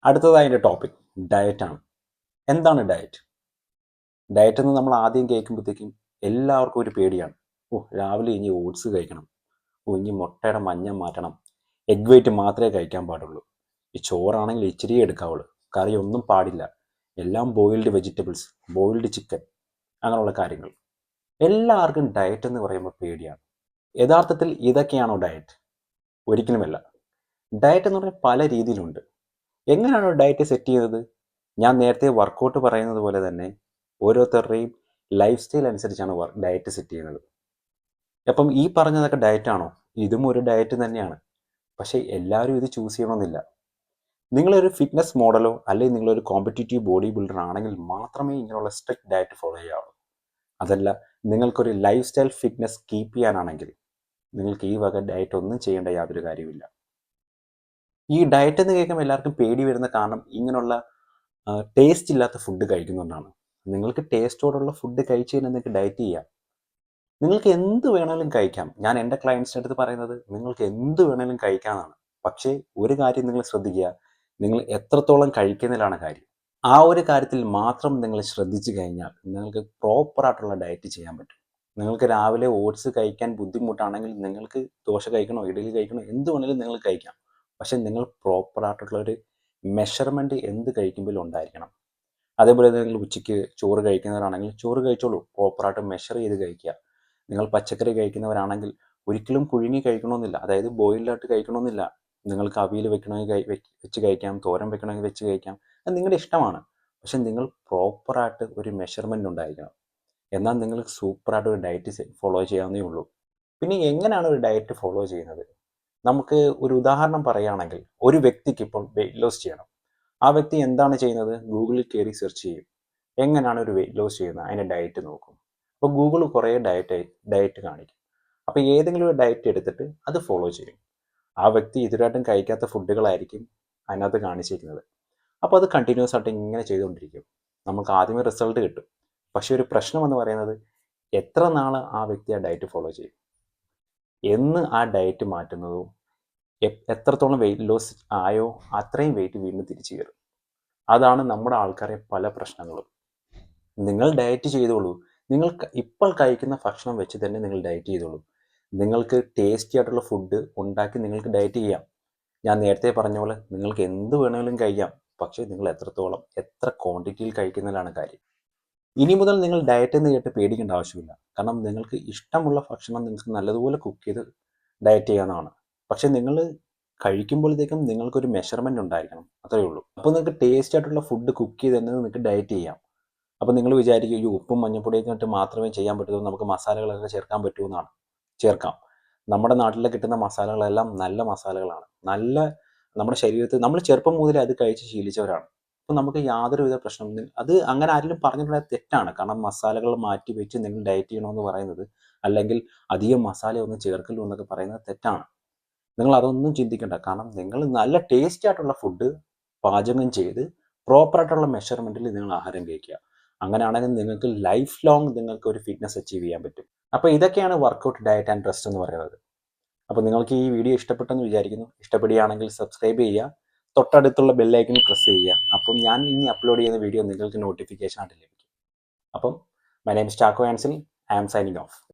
അടുത്തതായി എൻ്റെ ടോപ്പിക് ഡയറ്റാണ്. എന്താണ് ഡയറ്റ്? ഡയറ്റ് എന്ന് നമ്മൾ ആദ്യം കേൾക്കുമ്പോഴത്തേക്കും എല്ലാവർക്കും ഒരു പേടിയാണ്. രാവിലെ ഇനി ഓട്സ് കഴിക്കണം. ഇനി മുട്ടയുടെ മഞ്ഞ മാറ്റണം. എഗ് വൈറ്റ് മാത്രമേ കഴിക്കാൻ പാടുള്ളൂ. ഈ ചോറാണെങ്കിൽ ഇച്ചിരിയേ എടുക്കാവുള്ളൂ. കറി ഒന്നും പാടില്ല. എല്ലാം ബോയിൽഡ് വെജിറ്റബിൾസ്, ബോയിൽഡ് ചിക്കൻ, അങ്ങനെയുള്ള കാര്യങ്ങൾ. എല്ലാവർക്കും ഡയറ്റ് എന്ന് പറയുമ്പോൾ പേടിയാണ്. യഥാർത്ഥത്തിൽ ഇതൊക്കെയാണോ ഡയറ്റ്? ഒരിക്കലുമല്ല. ഡയറ്റ് എന്ന് പറഞ്ഞാൽ പല രീതിയിലുണ്ട്. എങ്ങനെയാണോ ഡയറ്റ് സെറ്റ് ചെയ്യുന്നത്? ഞാൻ നേരത്തെ വർക്കൗട്ട് പറയുന്നത് പോലെ തന്നെ ഓരോരുത്തരുടെയും ലൈഫ് സ്റ്റൈൽ അനുസരിച്ചാണ് ഡയറ്റ് സെറ്റ് ചെയ്യുന്നത്. അപ്പം ഈ പറഞ്ഞതൊക്കെ ഡയറ്റാണോ? ഇതും ഒരു ഡയറ്റ് തന്നെയാണ്. പക്ഷേ എല്ലാവരും ഇത് ചൂസ് ചെയ്യണമെന്നില്ല. നിങ്ങളൊരു ഫിറ്റ്നസ് മോഡലോ അല്ലെങ്കിൽ നിങ്ങളൊരു കോമ്പറ്റീറ്റീവ് ബോഡി ബിൽഡർ ആണെങ്കിൽ മാത്രമേ ഇങ്ങനെയുള്ള സ്ട്രിക്റ്റ് ഡയറ്റ് ഫോളോ ചെയ്യാവൂ. അതല്ല, നിങ്ങൾക്കൊരു ലൈഫ് സ്റ്റൈൽ ഫിറ്റ്നസ് കീപ്പ് ചെയ്യാനാണെങ്കിൽ നിങ്ങൾക്ക് ഈ വക ഡയറ്റ് ഒന്നും ചെയ്യേണ്ട യാതൊരു കാര്യമില്ല. ഈ ഡയറ്റ് എന്ന് കേൾക്കുമ്പോൾ എല്ലാവർക്കും പേടി വരുന്ന കാരണം ഇങ്ങനെയുള്ള ടേസ്റ്റ് ഇല്ലാത്ത ഫുഡ് കഴിക്കുന്നതുകൊണ്ടാണ്. നിങ്ങൾക്ക് ടേസ്റ്റോടുള്ള ഫുഡ് കഴിച്ച് കഴിഞ്ഞാൽ നിങ്ങൾക്ക് ഡയറ്റ് ചെയ്യാം. നിങ്ങൾക്ക് എന്ത് വേണമെങ്കിലും കഴിക്കാം. ഞാൻ എൻ്റെ ക്ലയൻസിൻ്റെ അടുത്ത് പറയുന്നത് നിങ്ങൾക്ക് എന്ത് വേണമെങ്കിലും കഴിക്കാമെന്നാണ്. പക്ഷേ ഒരു കാര്യം നിങ്ങൾ ശ്രദ്ധിക്കുക, നിങ്ങൾ എത്രത്തോളം കഴിക്കുന്നതിലാണ് കാര്യം. ആ ഒരു കാര്യത്തിൽ മാത്രം നിങ്ങൾ ശ്രദ്ധിച്ചു കഴിഞ്ഞാൽ നിങ്ങൾക്ക് പ്രോപ്പറായിട്ടുള്ള ഡയറ്റ് ചെയ്യാൻ പറ്റും. നിങ്ങൾക്ക് രാവിലെ ഓട്സ് കഴിക്കാൻ ബുദ്ധിമുട്ടാണെങ്കിൽ നിങ്ങൾക്ക് ദോശ കഴിക്കണോ, ഇഡ്ഡലി കഴിക്കണോ, എന്ത് വേണമെങ്കിലും നിങ്ങൾ കഴിക്കാം. പക്ഷെ നിങ്ങൾ പ്രോപ്പറായിട്ടുള്ളൊരു മെഷർമെൻറ്റ് എന്ത് കഴിക്കുമ്പോഴും ഉണ്ടായിരിക്കണം. അതേപോലെ നിങ്ങൾ ഉച്ചയ്ക്ക് ചോറ് കഴിക്കുന്നവരാണെങ്കിൽ ചോറ് കഴിച്ചോളൂ, പ്രോപ്പറായിട്ട് മെഷർ ചെയ്ത് കഴിക്കുക. നിങ്ങൾ പച്ചക്കറി കഴിക്കുന്നവരാണെങ്കിൽ ഒരിക്കലും പുഴുങ്ങി കഴിക്കണമെന്നില്ല, അതായത് ബോയിൽഡായിട്ട് കഴിക്കണമെന്നില്ല. നിങ്ങൾക്ക് അവിയൽ വെക്കണമെങ്കിൽ വെച്ച് കഴിക്കാം, തോരൻ വെക്കണമെങ്കിൽ വെച്ച് കഴിക്കാം. അത് നിങ്ങളുടെ ഇഷ്ടമാണ്. പക്ഷെ നിങ്ങൾ പ്രോപ്പറായിട്ട് ഒരു മെഷർമെൻറ്റ് ഉണ്ടായിരിക്കണം. എന്നാൽ നിങ്ങൾക്ക് സൂപ്പറായിട്ട് ഒരു ഡയറ്റ് ഫോളോ ചെയ്യാവുന്നേ ഉള്ളൂ. പിന്നെ എങ്ങനെയാണ് ഒരു ഡയറ്റ് ഫോളോ ചെയ്യുന്നത്? നമുക്ക് ഒരു ഉദാഹരണം പറയുകയാണെങ്കിൽ, ഒരു വ്യക്തിക്ക് ഇപ്പോൾ വെയിറ്റ് ലോസ് ചെയ്യണം. ആ വ്യക്തി എന്താണ് ചെയ്യുന്നത്? ഗൂഗിളിൽ കയറി സെർച്ച് ചെയ്യും. എങ്ങനെയാണ് ഒരു വെയിറ്റ് ലോസ് ചെയ്യുന്നത്? അതിൻ്റെ ഡയറ്റ് നോക്കും. അപ്പോൾ ഗൂഗിൾ കുറേ ഡയറ്റ് കാണിക്കും. അപ്പോൾ ഏതെങ്കിലും ഒരു ഡയറ്റ് എടുത്തിട്ട് അത് ഫോളോ ചെയ്യും. ആ വ്യക്തി ഇതുവരെയായിട്ടും കഴിക്കാത്ത ഫുഡുകളായിരിക്കും അതിനകത്ത് കാണിച്ചിരിക്കുന്നത്. അപ്പോൾ അത് കണ്ടിന്യൂസ് ആയിട്ട് ഇങ്ങനെ ചെയ്തുകൊണ്ടിരിക്കും. നമുക്ക് ആദ്യമേ റിസൾട്ട് കിട്ടും. പക്ഷേ ഒരു പ്രശ്നം എന്ന് പറയുന്നത്, എത്ര നാൾ ആ വ്യക്തി ആ ഡയറ്റ് ഫോളോ ചെയ്യും? എന്ന് ആ ഡയറ്റ് മാറ്റുന്നതോ എത്രത്തോളം വെയിറ്റ് ലോസ് ആയോ അത്രയും വെയിറ്റ് വീണ്ടും തിരിച്ചു കയറും. അതാണ് നമ്മുടെ ആൾക്കാരെ പല പ്രശ്നങ്ങളും. നിങ്ങൾ ഡയറ്റ് ചെയ്തോളൂ. നിങ്ങൾ ഇപ്പോൾ കഴിക്കുന്ന ഭക്ഷണം വെച്ച് തന്നെ നിങ്ങൾ ഡയറ്റ് ചെയ്തോളൂ. നിങ്ങൾക്ക് ടേസ്റ്റി ആയിട്ടുള്ള ഫുഡ് ഉണ്ടാക്കി നിങ്ങൾക്ക് ഡയറ്റ് ചെയ്യാം. ഞാൻ നേരത്തെ പറഞ്ഞ പോലെ നിങ്ങൾക്ക് എന്ത് വേണമെങ്കിലും കഴിക്കാം. പക്ഷേ നിങ്ങൾ എത്രത്തോളം, എത്ര ക്വാണ്ടിറ്റിയിൽ കഴിക്കുന്നതിലാണ് കാര്യം. ഇനി മുതൽ നിങ്ങൾ ഡയറ്റ് എന്ന് കേട്ട് പേടിക്കേണ്ട ആവശ്യമില്ല. കാരണം നിങ്ങൾക്ക് ഇഷ്ടമുള്ള ഭക്ഷണം നിങ്ങൾക്ക് നല്ലതുപോലെ കുക്ക് ചെയ്ത് ഡയറ്റ് ചെയ്യാവുന്നതാണ്. പക്ഷേ നിങ്ങൾ കഴിക്കുമ്പോഴത്തേക്കും നിങ്ങൾക്കൊരു മെഷർമെൻറ്റ് ഉണ്ടായിരിക്കണം, അത്രയേ ഉള്ളൂ. അപ്പോൾ നിങ്ങൾക്ക് ടേസ്റ്റ് ആയിട്ടുള്ള ഫുഡ് കുക്ക് ചെയ്ത് തന്നെ നിങ്ങൾക്ക് ഡയറ്റ് ചെയ്യാം. അപ്പോൾ നിങ്ങൾ വിചാരിക്കും, ഈ ഉപ്പും മഞ്ഞപ്പൊടിയൊക്കെ ഇട്ട് മാത്രമേ ചെയ്യാൻ പറ്റുള്ളൂ, നമുക്ക് മസാലകളൊക്കെ ചേർക്കാൻ പറ്റുമെന്നാണ്. ചേർക്കാം. നമ്മുടെ നാട്ടിൽ കിട്ടുന്ന മസാലകളെല്ലാം നല്ല മസാലകളാണ്. നമ്മുടെ ശരീരത്തിൽ നമ്മൾ ചെറുപ്പം മുതലേ അത് കഴിച്ച് ശീലിച്ചവരാണ്. അപ്പോൾ നമുക്ക് യാതൊരുവിധ പ്രശ്നം, അത് അങ്ങനെ ആരെങ്കിലും പറഞ്ഞിട്ടുണ്ടെങ്കിൽ തെറ്റാണ്. കാരണം മസാലകൾ മാറ്റി വെച്ച് നിങ്ങൾ ഡയറ്റ് ചെയ്യണമെന്ന് പറയുന്നത്, അല്ലെങ്കിൽ അധികം മസാലയൊന്നും ചേർക്കലോ എന്നൊക്കെ പറയുന്നത് തെറ്റാണ്. നിങ്ങൾ അതൊന്നും ചിന്തിക്കേണ്ട. കാരണം നിങ്ങൾ നല്ല ടേസ്റ്റി ആയിട്ടുള്ള ഫുഡ് പാചകം ചെയ്ത് പ്രോപ്പറായിട്ടുള്ള മെഷർമെൻറ്റിൽ നിങ്ങൾ ആഹാരം കഴിക്കുക. അങ്ങനെയാണെങ്കിൽ നിങ്ങൾക്ക് ലൈഫ് ലോങ് നിങ്ങൾക്ക് ഒരു ഫിറ്റ്നസ് അച്ചീവ് ചെയ്യാൻ പറ്റും. അപ്പോൾ ഇതൊക്കെയാണ് വർക്കൗട്ട്, ഡയറ്റ് ആൻഡ് റെസ്റ്റ് എന്ന് പറയുന്നത്. അപ്പോൾ നിങ്ങൾക്ക് ഈ വീഡിയോ ഇഷ്ടപ്പെട്ടെന്ന് വിചാരിക്കുന്നു. ഇഷ്ടപ്പെടുകയാണെങ്കിൽ സബ്സ്ക്രൈബ് ചെയ്യുക, തൊട്ടടുത്തുള്ള ബെല്ലൈക്കണിൽ പ്രസ് ചെയ്യുക. അപ്പം ഞാൻ ഇനി അപ്ലോഡ് ചെയ്യുന്ന വീഡിയോ നിങ്ങൾക്ക് നോട്ടിഫിക്കേഷൻ ആയിട്ട് ലഭിക്കും. അപ്പം my name is Chacko Ansil. I am signing of.